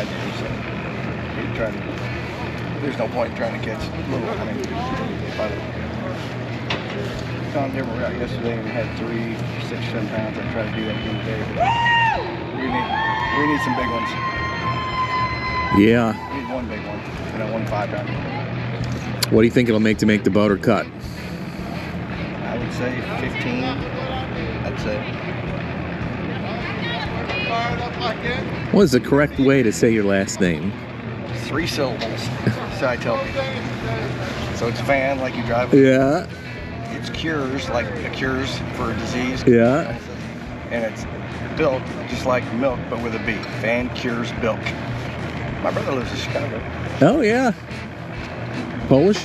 ride there, so he's trying to. There's no point in trying to catch little. I mean, if I found there, we were out yesterday and we had 3, 6, 7 pounds. I try to do that again today, but we need some big ones. Yeah. We need one big one, and one 5-pounder. What do you think it'll make to make the boat or cut? I would say 15. I'd say. What is the correct way to say your last name? 3 syllables. So I tell people. So it's fan, like you drive. Yeah. It's cures, like a cures for a disease. Yeah. And it's bilk, just like milk, but with a B. Vankeirsbilck. My brother lives in Chicago. Oh, yeah. Polish?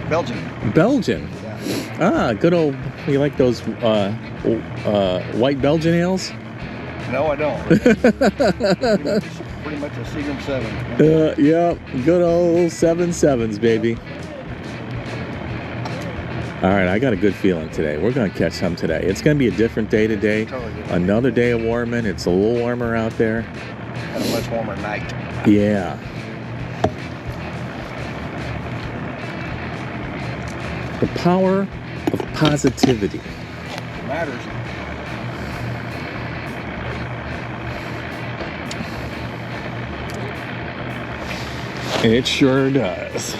Belgian. Belgian. Yeah. Ah, good old. You like those white Belgian ales? No, I don't. Pretty much a Seagram 7. Yeah, good old 7.7s, baby. All right, I got a good feeling today. We're going to catch some today. It's going to be a different day today. Totally different. Another day of warming. It's a little warmer out there. And a much warmer night. Yeah. The power of positivity. It matters. It sure does.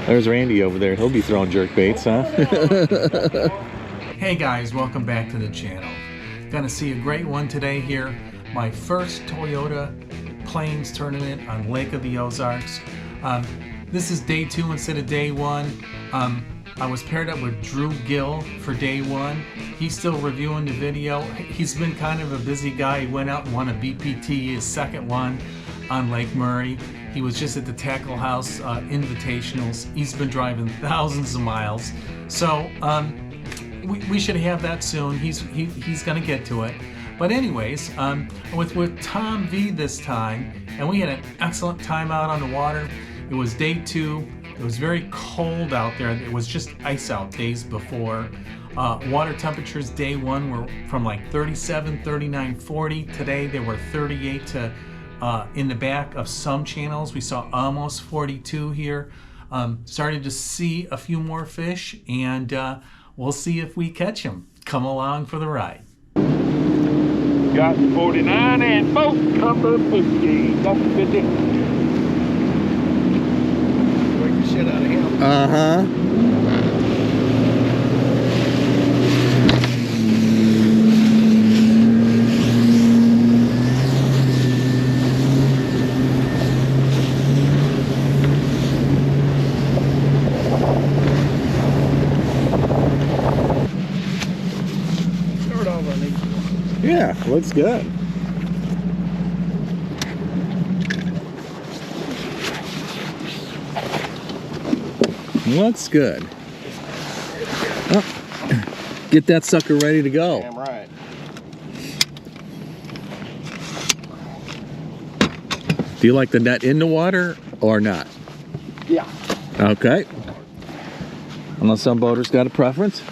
There's Randy over there. He'll be throwing jerk baits, huh? Hey guys, welcome back to the channel. Gonna see a great one today here. My first Toyota Plains tournament on Lake of the Ozarks. This is day 2 instead of day 1. I was paired up with Drew Gill for day 1. He's still reviewing the video. He's been kind of a busy guy. He went out and won a BPT, his second one on Lake Murray. He was just at the Tackle House Invitationals. He's been driving thousands of miles. So we should have that soon. He's gonna get to it. But anyways, with Tom V this time, and we had an excellent time out on the water. It was day 2. It was very cold out there. It was just ice out days before. Water temperatures day 1 were from like 37, 39, 40. Today they were 38 to in the back of some channels. We saw almost 42 here. Started to see a few more fish, and we'll see if we catch them. Come along for the ride. Got 49 and boat number 50. Got 50. Shit out of him. Uh-huh. Start off on these. Yeah, looks good. Looks good. Oh, get that sucker ready to go. Damn right. Do you like the net in the water or not? Yeah. Okay. Unless some boaters got a preference.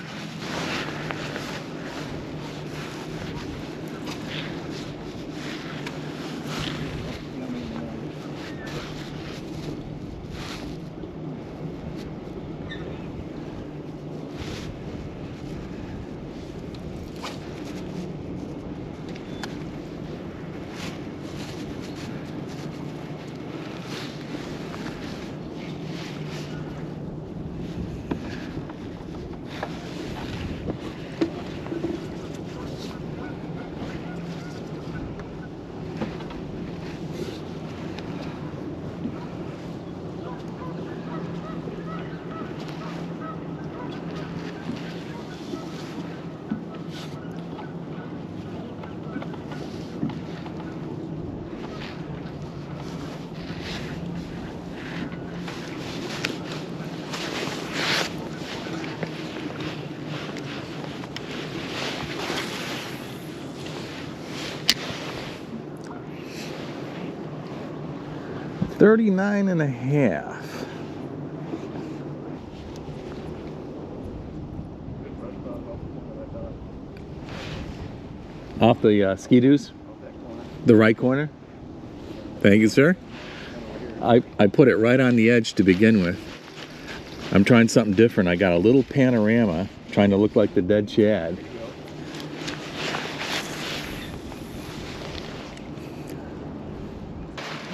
$39.5. Off the ski-doos? The right corner? Thank you, sir. I put it right on the edge to begin with. I'm trying something different. I got a little panorama, trying to look like the dead shad.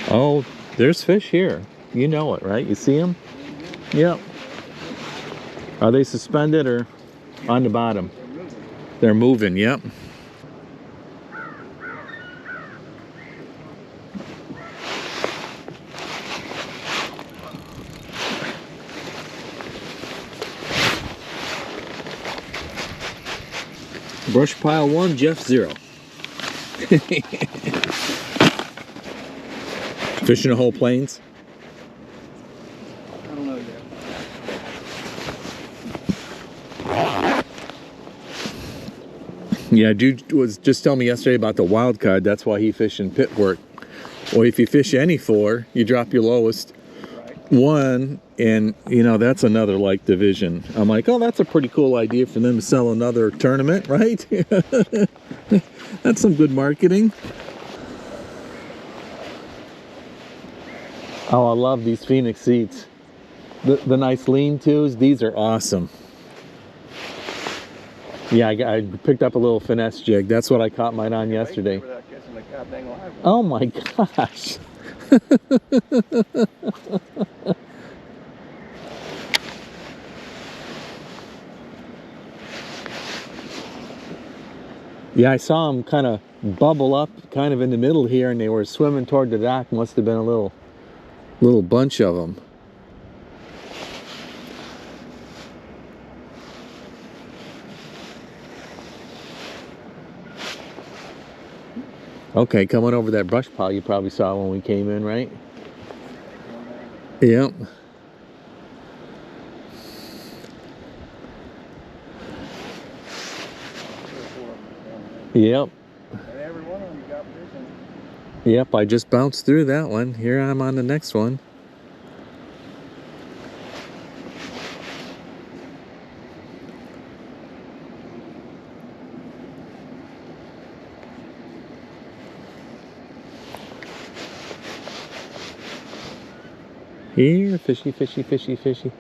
Oh, there's fish here. You know it, right? You see them? Yep. Are they suspended or on the bottom? They're moving, yep. Brush pile 1, Jeff 0. Fishing the whole plains? I don't know yet. Yeah, dude was just telling me yesterday about the wild card. That's why he fished in pit work. Or if you fish any 4, you drop your lowest 1, and you know that's another like division. I'm like, oh, that's a pretty cool idea for them to sell another tournament, right? That's some good marketing. Oh, I love these Phoenix seats. The nice lean-tos, these are awesome. Yeah, I picked up a little finesse jig. That's what I caught mine on yesterday. Oh my gosh. Yeah, I saw them kind of bubble up kind of in the middle here, and they were swimming toward the dock. Must have been a little bunch of them. Okay, coming over that brush pile you probably saw when we came in, right? Yep. Yep. And every one of them got fishing. Yep, I just bounced through that one. Here I'm on the next one. Here, fishy, fishy, fishy, fishy.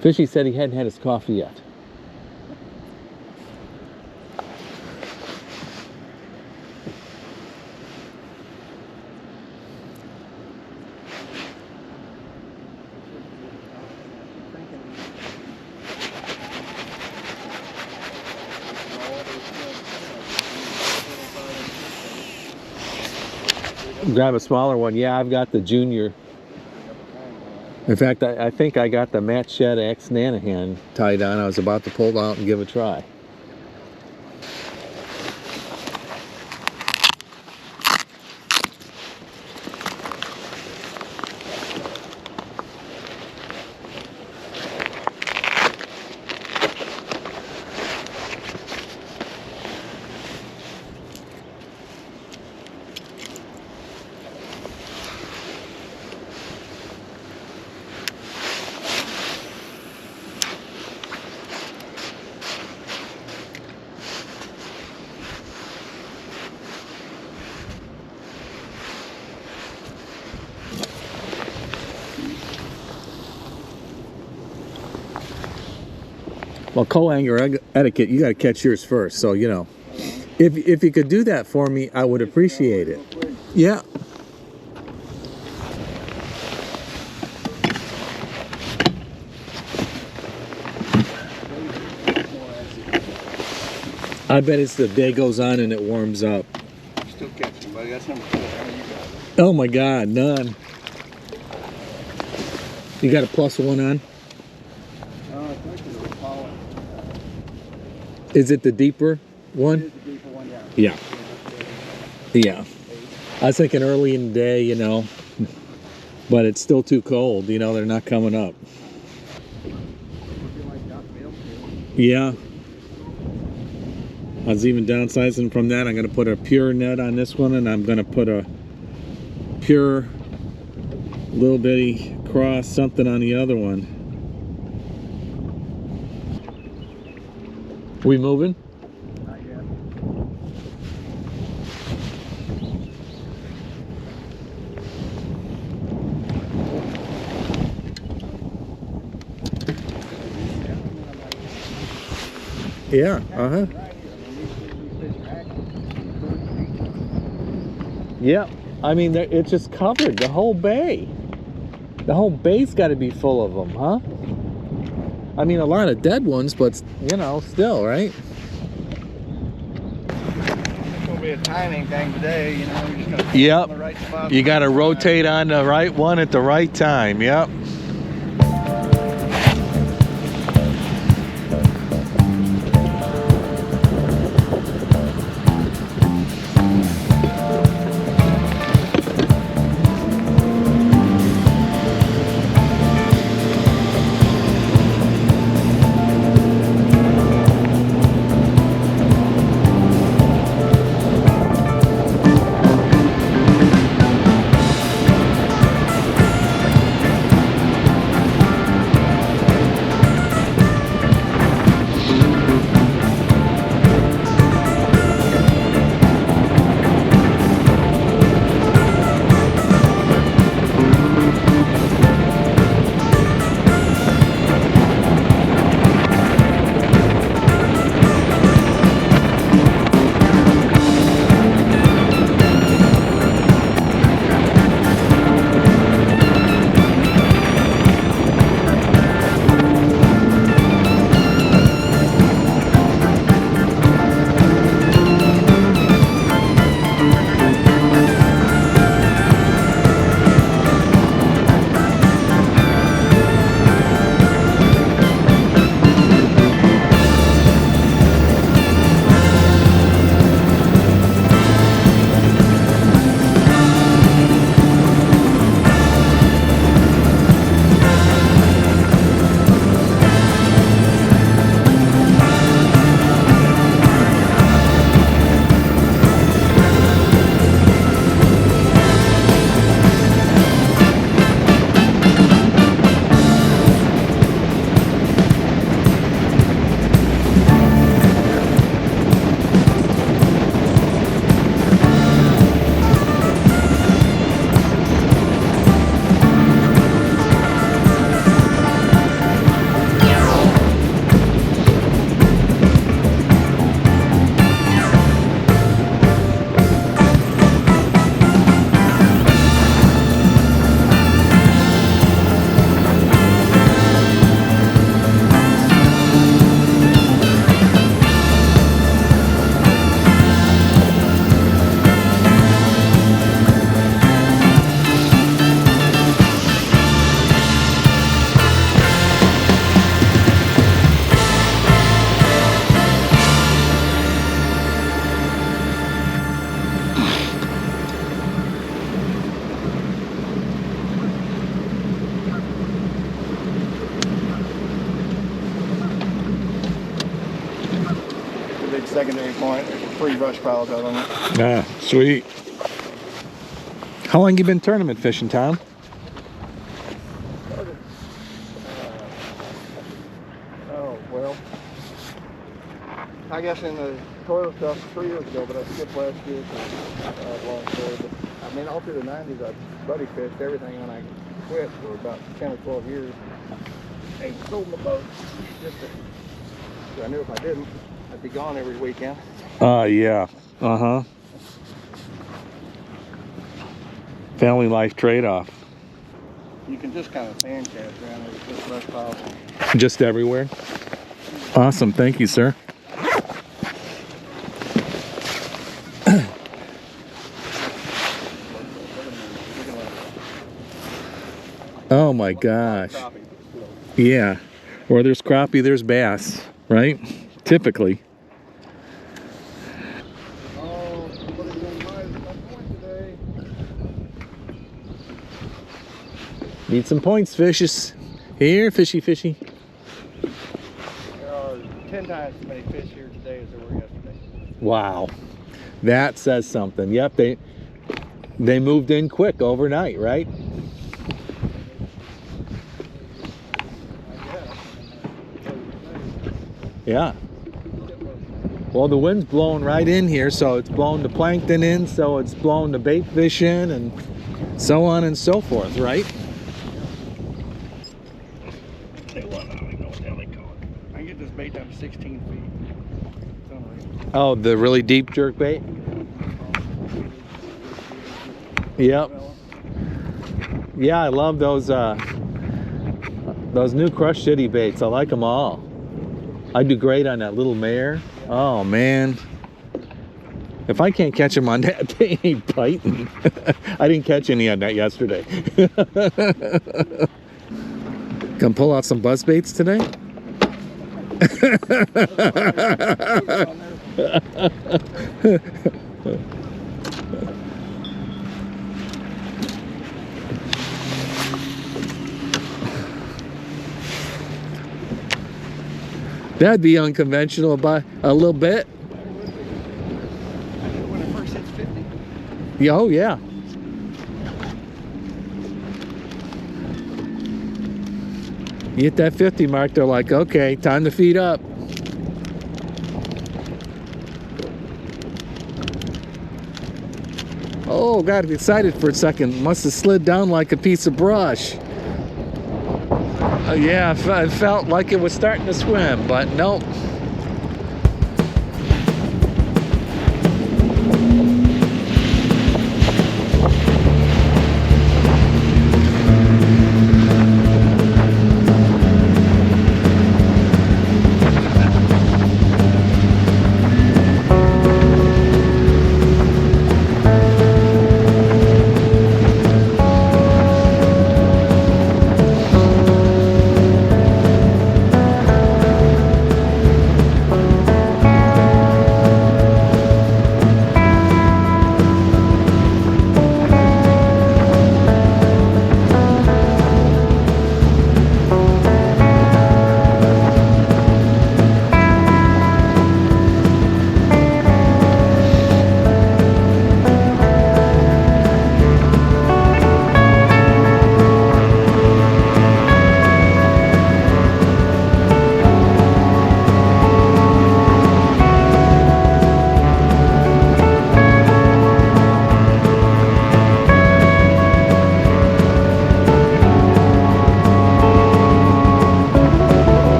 Fishy said he hadn't had his coffee yet. Grab a smaller one. Yeah, I've got the junior. In fact, I think I got the Matt Shed X Nanahan tied on. I was about to pull out and give it a try. Well, co-angler etiquette, you got to catch yours first. So, you know, if you could do that for me, I would appreciate it. Yeah. I bet it's the day goes on and it warms up. Still catching, buddy. That's number 4. How many you got? Oh my God, none. You got a +1 on? I think it's a Apollo. Is it the deeper one? It is the deeper one, yeah. Yeah. Yeah. I was thinking early in the day, you know, but it's still too cold. You know, they're not coming up. Yeah. I was even downsizing from that. I'm going to put a pure net on this one, and I'm going to put a pure little bitty cross something on the other one. We moving? Not yet. Yeah, uh-huh. Yeah, I mean, it's just covered, the whole bay. The whole bay's got to be full of them, huh? I mean, a lot of dead ones, but, you know, still, right? It's going to be a timing thing today, you know. You're just going to Yep. on the right spot. You got to rotate on the right one at the right time, yep. Secondary point. There's 3 brush piles out on it. Ah, sweet. How long you been tournament fishing, Tom? Oh, well, I guess in the toilet stuff 3 years ago, but I skipped last year for long story. But I mean, all through the 90s, I buddy fished everything when I quit for about 10 or 12 years. I sold my boat just to, I knew if I didn't, I'd be gone every weekend. Yeah. Uh-huh. Family life trade-off. You can just kind of fan cast around it with just brush piles. Just everywhere? Awesome. Thank you, sir. Oh my gosh. Yeah. Where there's crappie, there's bass, right? Typically. Oh, what are you going to buy at some point today? Need some points, fishes. Here, fishy, fishy. There are 10 times as many fish here today as there were yesterday. Wow, that says something. Yep, they moved in quick overnight, right? Yeah. Well, the wind's blowing right in here, so it's blowing the plankton in, so it's blowing the bait fish in, and so on and so forth, right? I can get this bait down to 16 feet. It's unreal. Oh, the really deep jerk bait? Yep. Yeah, I love those new Crush City baits. I like them all. I do great on that little mare. Oh man, if I can't catch them on that, they ain't biting. I didn't catch any on that yesterday. Gonna pull out some buzz baits today? That'd be unconventional by a little bit. When it first hits 50. Yeah, oh yeah. You hit that 50 mark, they're like, okay, time to feed up. Oh, got excited for a second. Must have slid down like a piece of brush. Yeah, it felt like it was starting to swim, but nope.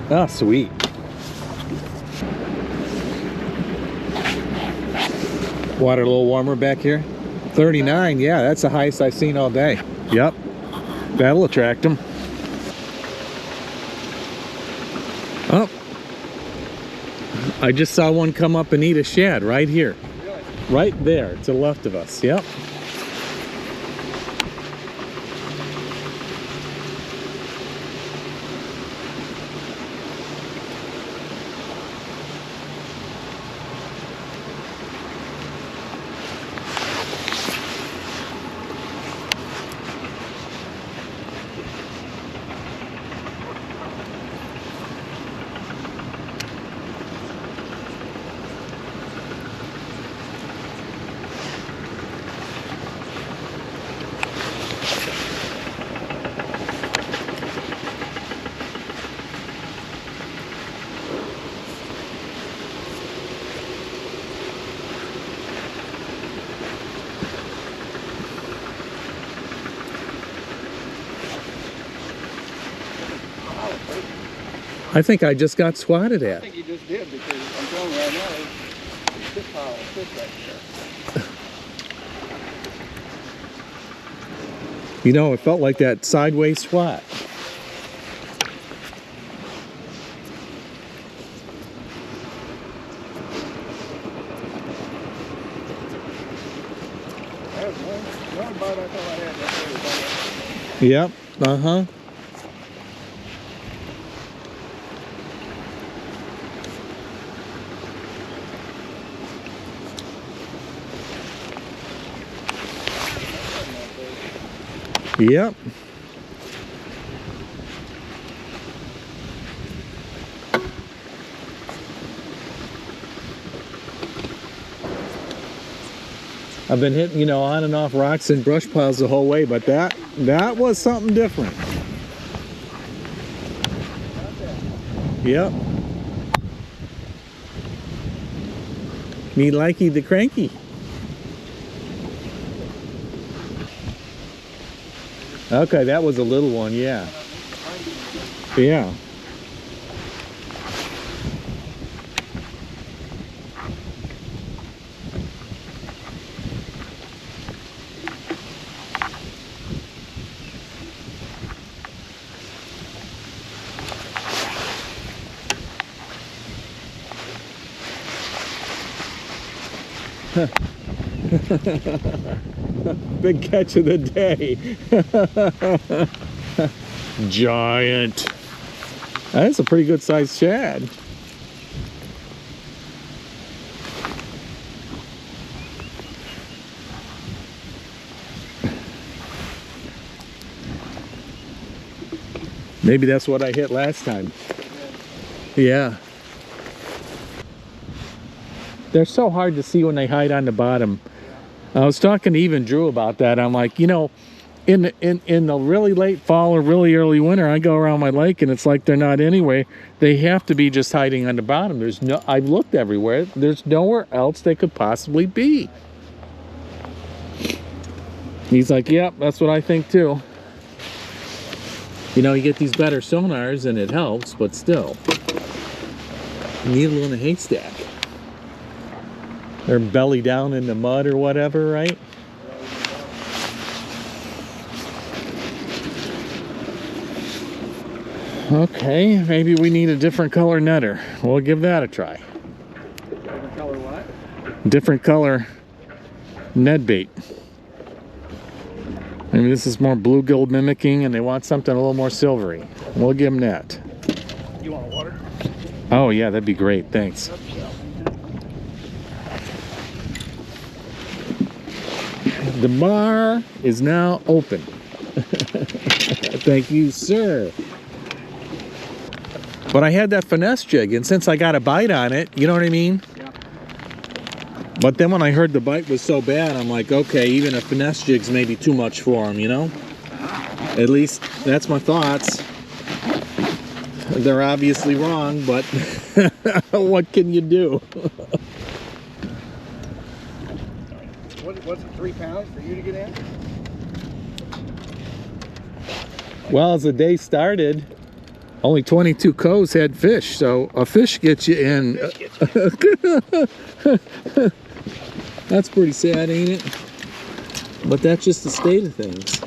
Oh, sweet. Water a little warmer back here? 39, yeah, that's the highest I've seen all day. Yep, that'll attract them. Oh, I just saw one come up and eat a shad right here. Really? Right there, to the left of us, yep. I think I just got swatted I at. think you just did, because I'm telling you right now, there's a shit pile of fish right there. You know, it felt like that sideways swat. That was one bite I thought I had that day. Yep, uh-huh. Yep. I've been hitting, you know, on and off rocks and brush piles the whole way, but that was something different. Yep. Me likey the cranky. Okay, that was a little one, yeah. Yeah. Big catch of the day. Giant. That's a pretty good sized shad. Maybe that's what I hit last time. Yeah. They're so hard to see when they hide on the bottom. I was talking to even Drew about that. I'm like, you know, in the really late fall or really early winter, I go around my lake and it's like they're not anywhere. They have to be just hiding on the bottom. There's no, I've looked everywhere. There's nowhere else they could possibly be. He's like, yep, that's what I think too. You know, you get these better sonars and it helps, but still, needle in a haystack. They're belly down in the mud or whatever, right? Okay, maybe we need a different color netter. We'll give that a try. Different color what? Different color Ned bait. Maybe this is more bluegill mimicking and they want something a little more silvery. We'll give them that. You want water? Oh yeah, that'd be great, thanks. The bar is now open. Thank you, sir. But I had that finesse jig, and since I got a bite on it, you know what I mean? Yeah. But then when I heard the bite was so bad, I'm like, okay, even a finesse jig's maybe too much for him, you know? At least that's my thoughts. They're obviously wrong, but what can you do? What's it, 3 pounds for you to get in? Well, as the day started, only 22 cows had fish, so a fish gets you in. That's pretty sad, ain't it? But that's just the state of things.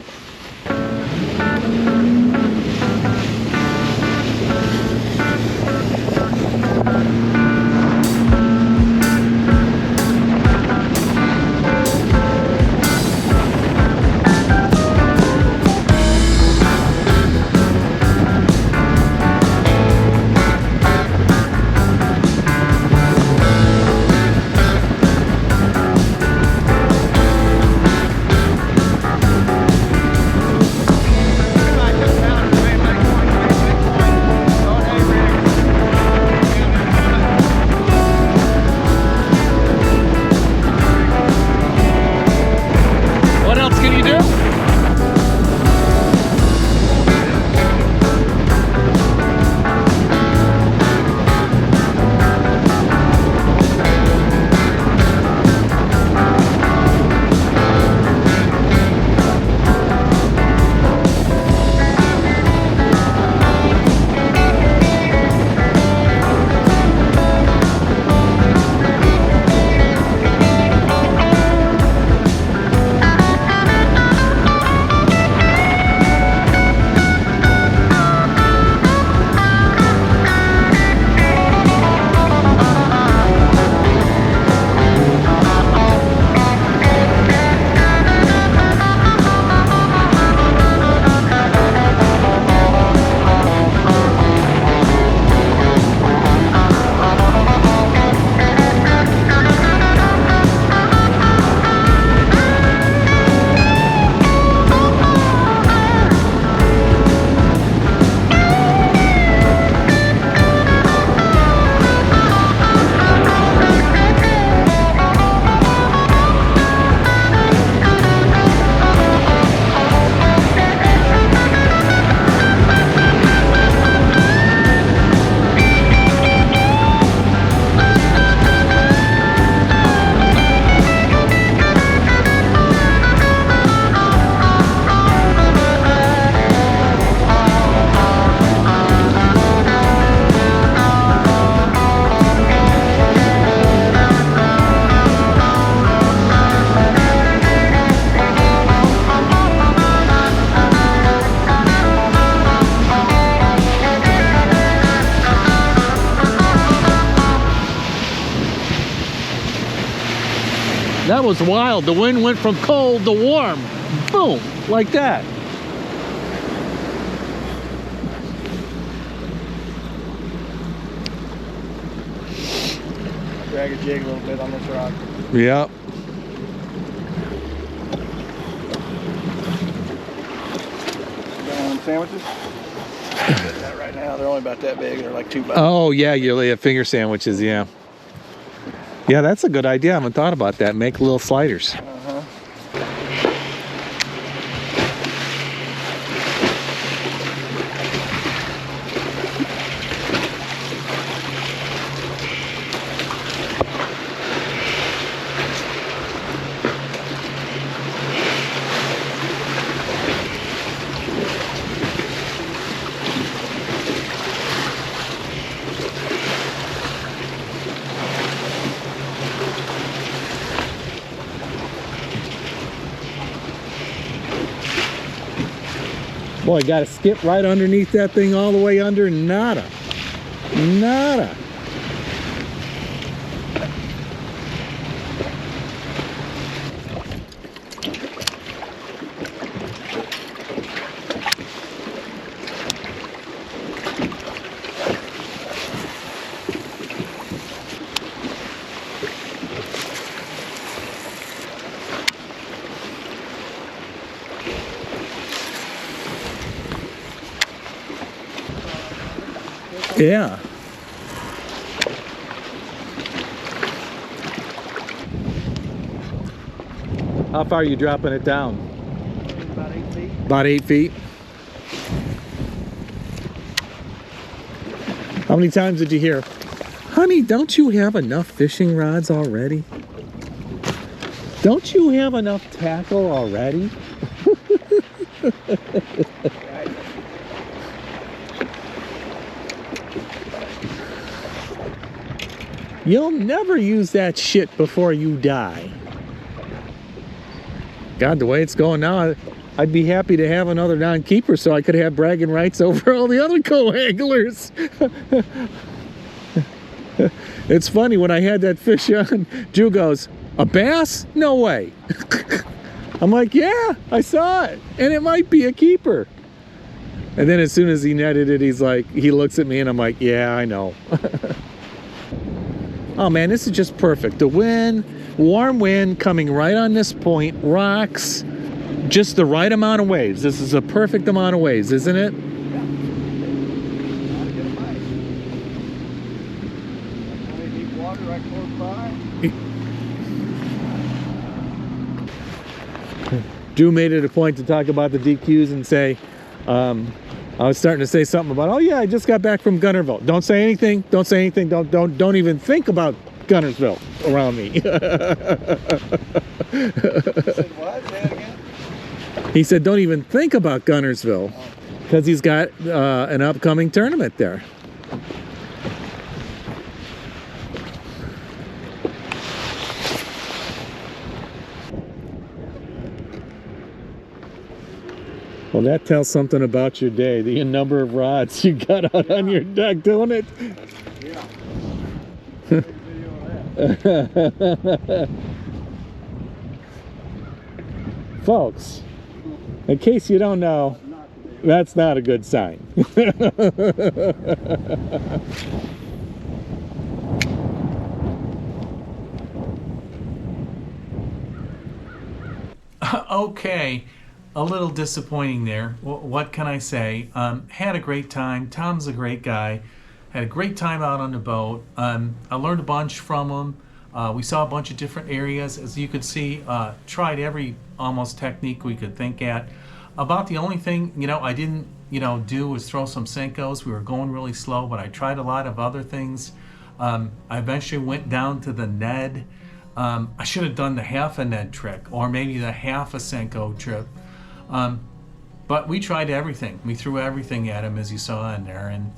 That was wild. The wind went from cold to warm. Boom, like that. Drag a jig a little bit on this rock. Yep. Sandwiches? That right now, they're only about that big. They're like 2 bucks. Oh yeah, you have finger sandwiches, yeah. Yeah, that's a good idea. I haven't thought about that. Make little sliders. Boy, got to skip right underneath that thing all the way under. Nada. Nada. Yeah. How far are you dropping it down? About 8 feet. About 8 feet. How many times did you hear, honey, don't you have enough fishing rods already? Don't you have enough tackle already? You'll never use that shit before you die. God, the way it's going now, I'd be happy to have another non-keeper so I could have bragging rights over all the other co-anglers. It's funny, when I had that fish on, Drew goes, "A bass? No way." I'm like, "Yeah, I saw it, and it might be a keeper." And then as soon as he netted it, he's like, he looks at me and I'm like, "Yeah, I know." Oh man, this is just perfect. The wind, warm wind coming right on this point, rocks, just the right amount of waves. This is a perfect amount of waves, isn't it? Drew made it a point to talk about the DQs and say, I was starting to say something about, "Oh yeah, I just got back from Guntersville." Don't say anything. Don't say anything. Don't even think about Guntersville around me. He said what? Say it again? He said, "Don't even think about Guntersville," because he's got an upcoming tournament there. Well, that tells something about your day, the number of rods you got out on your deck doing it. Yeah. Take a video of that. Folks, in case you don't know, that's not a good sign. Okay, a little disappointing there. What can I say? Had a great time. Tom's a great guy. Had a great time out on the boat. I learned a bunch from him. We saw a bunch of different areas. As you could see, tried every almost technique we could think at. About the only thing, I didn't, do was throw some Senkos. We were going really slow, but I tried a lot of other things. I eventually went down to the Ned. I should have done the half a Ned trick, or maybe the half a Senko trip. But we tried everything. We threw everything at him, as you saw in there, and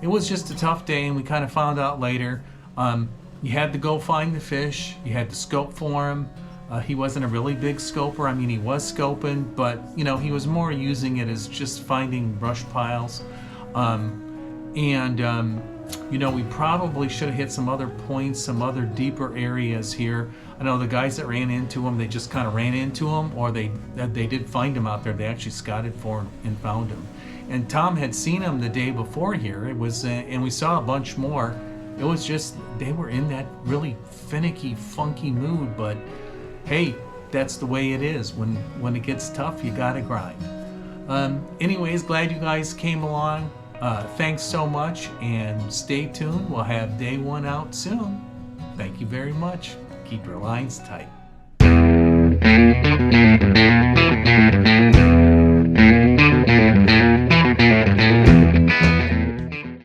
it was just a tough day. And we kind of found out later, you had to go find the fish. You had to scope for him. He wasn't a really big scoper. I mean, he was scoping, but he was more using it as just finding brush piles. We probably should have hit some other points, some other deeper areas here. I know the guys that ran into him, they just kind of ran into him, or they did find him out there. They actually scouted for him and found him. And Tom had seen him the day before here. It was, and we saw a bunch more. It was just, they were in that really finicky, funky mood. But hey, that's the way it is. When it gets tough, you gotta grind. Anyways, glad you guys came along. Thanks so much, and stay tuned. We'll have day 1 out soon. Thank you very much. Keep your lines tight.